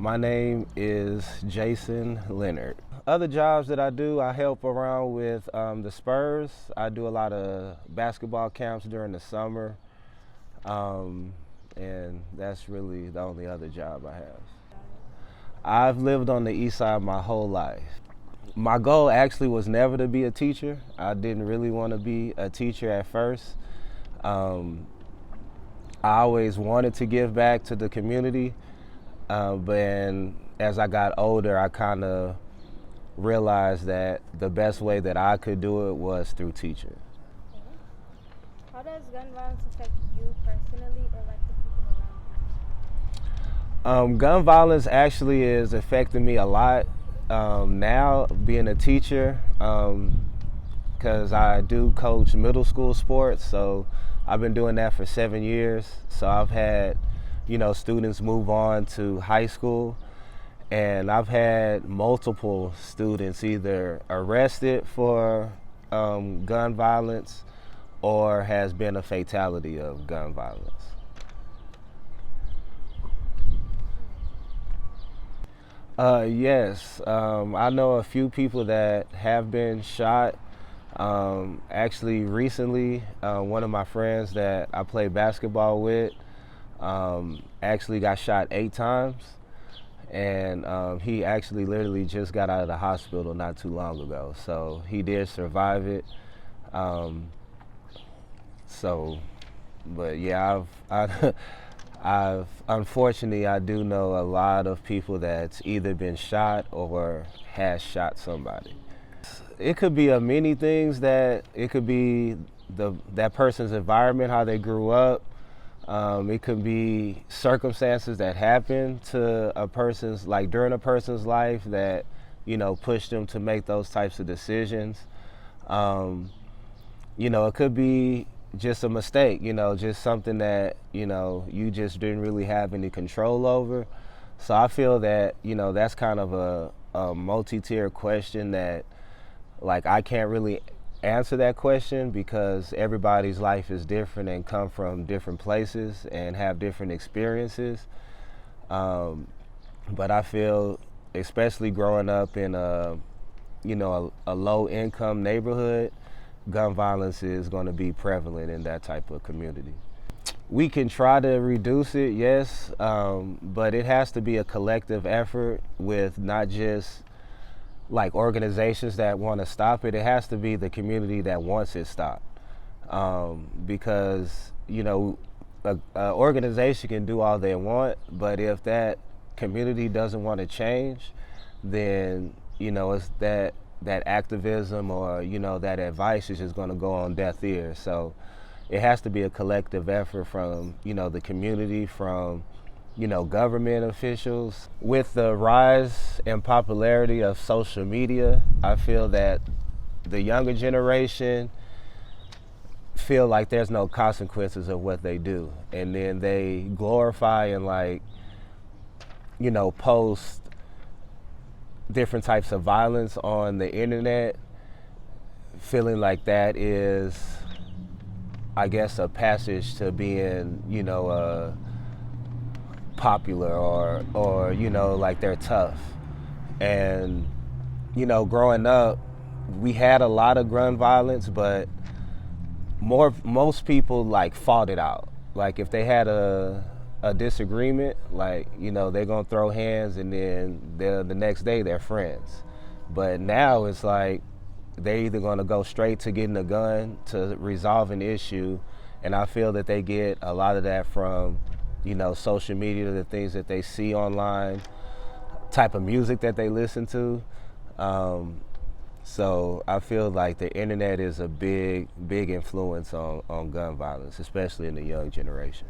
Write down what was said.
My name is Jason Leonard. Other jobs that I do, I help around with the Spurs. I do a lot of basketball camps during the summer, and that's really the only other job I have. I've lived on the east side my whole life. My goal actually was never to be a teacher. I didn't really want to be a teacher at first. I always wanted to give back to the community, but as I got older, I kind of realized that the best way that I could do it was through teaching. How does gun violence affect you personally or like the people around you? Gun violence actually is affecting me a lot now, being a teacher, because I do coach middle school sports, so I've been doing that for 7 years. So I've had, students move on to high school, and I've had multiple students either arrested for gun violence or has been a fatality of gun violence. Yes, I know a few people that have been shot. Actually, recently, one of my friends that I play basketball with actually got shot 8 times, and he actually literally just got out of the hospital not too long ago. So he did survive it. But yeah, I've unfortunately I do know a lot of people that's either been shot or has shot somebody. It could be many things. That it could be that person's environment, how they grew up. It could be circumstances that happen to a person's, like during a person's life, that push them to make those types of decisions. It could be just a mistake, just something that you just didn't really have any control over. So I feel that that's kind of a multi-tier question that, like, I can't really answer that question because everybody's life is different and come from different places and have different experiences. But I feel, especially growing up in a low income neighborhood, gun violence is going to be prevalent in that type of community. We can try to reduce it, yes, but it has to be a collective effort with not just like organizations that want to stop it. It has to be the community that wants it stopped, because an organization can do all they want, but if that community doesn't want to change, then it's that activism or that advice is just going to go on deaf ears. So it has to be a collective effort from the community, from government officials. With the rise and popularity of social media, I feel that the younger generation feel like there's no consequences of what they do, and then they glorify and post different types of violence on the internet, feeling like that is, I guess, a passage to being popular or like they're tough. And growing up, we had a lot of gun violence, but most people fought it out. Like if they had a disagreement, they're gonna throw hands, and then the next day they're friends. But now it's like they're either gonna go straight to getting a gun to resolve an issue, and I feel that they get a lot of that from social media, the things that they see online, type of music that they listen to. So I feel like the internet is a big influence on gun violence, especially in the young generation.